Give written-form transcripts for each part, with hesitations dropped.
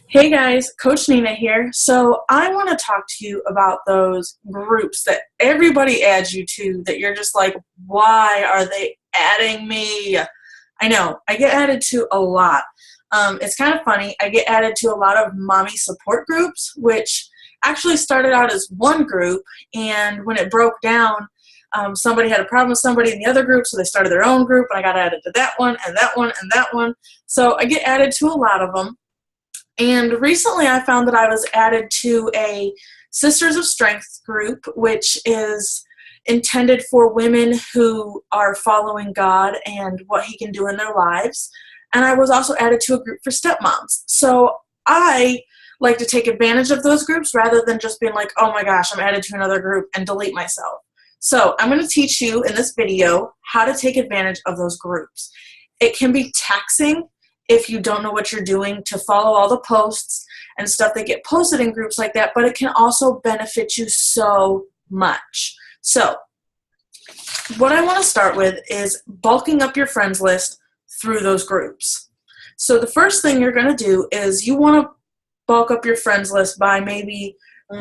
Hey guys, Coach Nina here. So I want to talk to you about those groups that everybody adds you to that you're just like, why are they adding me? I know, I get added to a lot. It's kind of funny. I get added to a lot of mommy support groups, which actually started out as one group, and when it broke down, somebody had a problem with somebody in the other group, so they started their own group, and I got added to that one, and that one, and that one. So I get added to a lot of them. And recently I found that I was added to a Sisters of Strength group, which is intended for women who are following God and what He can do in their lives. And I was also added to a group for stepmoms. So I like to take advantage of those groups rather than just being like, oh my gosh, I'm added to another group and delete myself. So I'm going to teach you in this video how to take advantage of those groups. It can be taxing if you don't know what you're doing to follow all the posts and stuff that get posted in groups like that, but it can also benefit you so much. So what I want to start with is bulking up your friends list through those groups. So the first thing you're going to do is you want to bulk up your friends list by maybe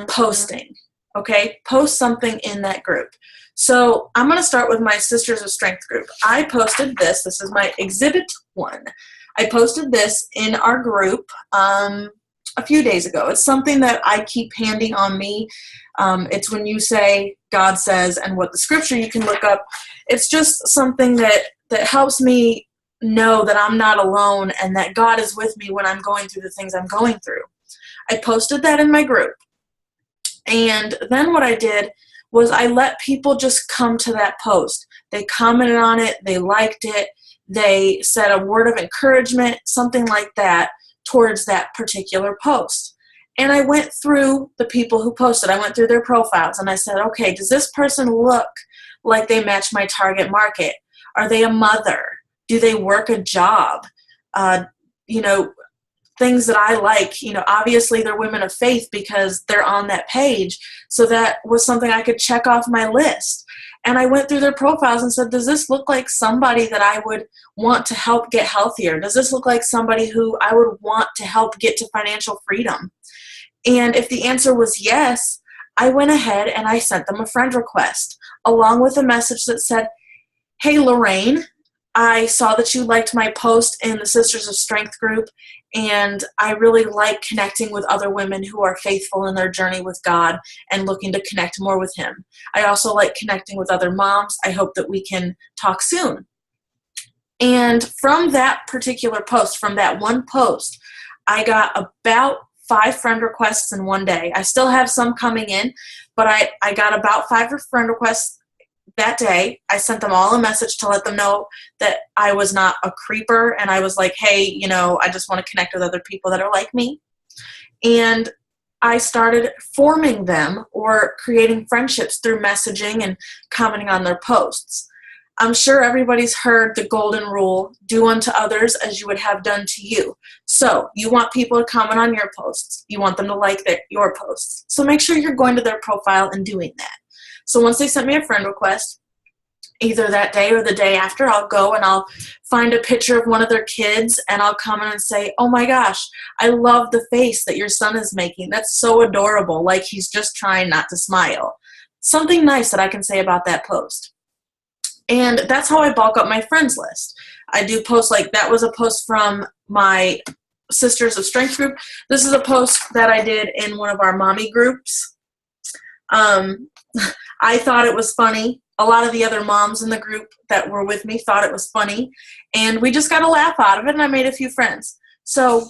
posting, okay? Post something in that group. So I'm going to start with my Sisters of Strength group. I posted this. This is my Exhibit 1. I posted this in our group a few days ago. It's something that I keep handy on me. It's when you say God says and what the scripture you can look up. It's just something that helps me know that I'm not alone and that God is with me when I'm going through the things I'm going through. I posted that in my group. And then what I did was I let people just come to that post. They commented on it. They liked it. They said a word of encouragement, something like that, towards that particular post. And I went through the people who posted. I went through their profiles and I said, okay, does this person look like they match my target market? Are they a mother? Do they work a job? Things that I like. Obviously they're women of faith because they're on that page. So that was something I could check off my list. And I went through their profiles and said, does this look like somebody that I would want to help get healthier? Does this look like somebody who I would want to help get to financial freedom? And if the answer was yes, I went ahead and I sent them a friend request along with a message that said, hey, Lorraine, I saw that you liked my post in the Sisters of Strength group, and I really like connecting with other women who are faithful in their journey with God and looking to connect more with Him. I also like connecting with other moms. I hope that we can talk soon. And from that particular post, from that one post, I got about 5 friend requests in one day. I still have some coming in, but I got about 5 friend requests that day. I sent them all a message to let them know that I was not a creeper, and I was like, hey, I just want to connect with other people that are like me. And I started forming them or creating friendships through messaging and commenting on their posts. I'm sure everybody's heard the golden rule, do unto others as you would have done to you. So you want people to comment on your posts. You want them to like your posts. So make sure you're going to their profile and doing that. So once they sent me a friend request, either that day or the day after, I'll go and I'll find a picture of one of their kids and I'll comment and say, oh my gosh, I love the face that your son is making. That's so adorable, like he's just trying not to smile. Something nice that I can say about that post. And that's how I bulk up my friends list. I do posts like that was a post from my Sisters of Strength group. This is a post that I did in one of our mommy groups. I thought it was funny. A lot of the other moms in the group that were with me thought it was funny, and we just got a laugh out of it, and I made a few friends. So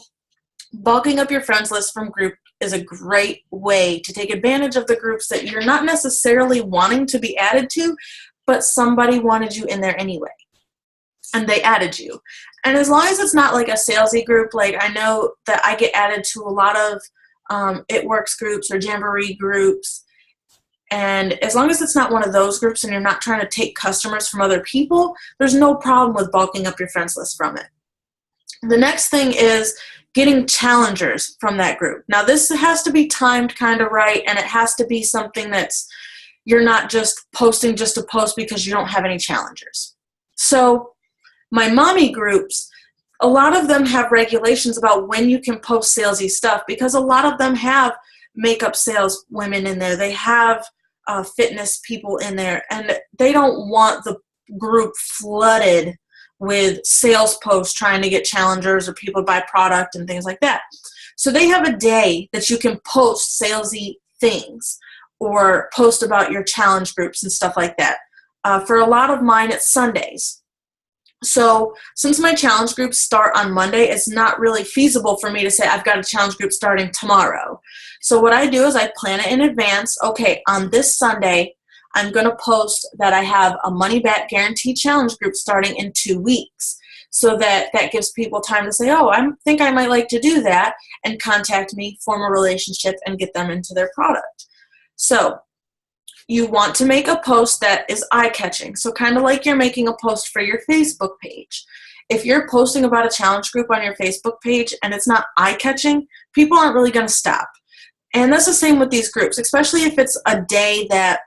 bulking up your friends list from group is a great way to take advantage of the groups that you're not necessarily wanting to be added to, but somebody wanted you in there anyway, and they added you. And as long as it's not like a salesy group, like I know that I get added to a lot of It Works groups or Jamboree groups, and as long as it's not one of those groups and you're not trying to take customers from other people, there's no problem with bulking up your friends list from it. The next thing is getting challengers from that group. Now this has to be timed kind of right, and it has to be something that's you're not just posting just to post because you don't have any challengers. So my mommy groups, a lot of them have regulations about when you can post salesy stuff, because a lot of them have makeup sales women in there. They have fitness people in there, and they don't want the group flooded with sales posts trying to get challengers or people to buy product and things like that. So they have a day that you can post salesy things or post about your challenge groups and stuff like that. For a lot of mine, it's Sundays. So since my challenge groups start on Monday, it's not really feasible for me to say I've got a challenge group starting tomorrow. So what I do is I plan it in advance. Okay, on this Sunday, I'm going to post that I have a money back guarantee challenge group starting in 2 weeks. So that gives people time to say, oh, I think I might like to do that, and contact me, form a relationship, and get them into their product. So you want to make a post that is eye-catching. So kind of like you're making a post for your Facebook page. If you're posting about a challenge group on your Facebook page and it's not eye-catching, people aren't really going to stop. And that's the same with these groups, especially if it's a day that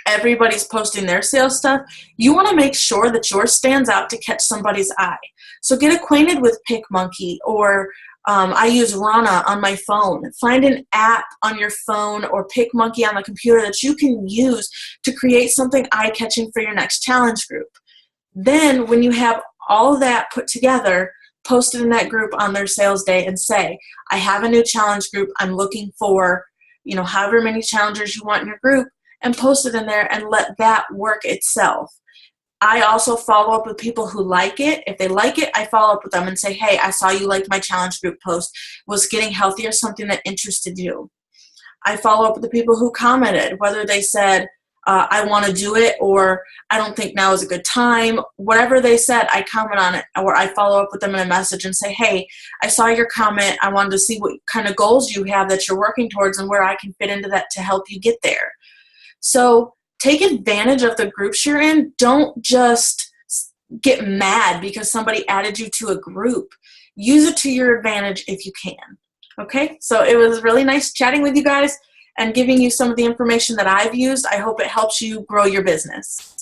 everybody's posting their sales stuff. You want to make sure that yours stands out to catch somebody's eye. So get acquainted with PicMonkey, or I use Rana on my phone. Find an app on your phone or PicMonkey on the computer that you can use to create something eye-catching for your next challenge group. Then when you have all of that put together, post it in that group on their sales day and say, I have a new challenge group. I'm looking for, however many challengers you want in your group, and post it in there and let that work itself. I also follow up with people who like it. If they like it, I follow up with them and say, hey, I saw you liked my challenge group post. Was getting healthier something that interested you? I follow up with the people who commented, whether they said, I want to do it, or I don't think now is a good time. Whatever they said, I comment on it, or I follow up with them in a message and say, hey, I saw your comment. I wanted to see what kind of goals you have that you're working towards and where I can fit into that to help you get there. So take advantage of the groups you're in. Don't just get mad because somebody added you to a group. Use it to your advantage if you can. Okay, so it was really nice chatting with you guys and giving you some of the information that I've used. I hope it helps you grow your business.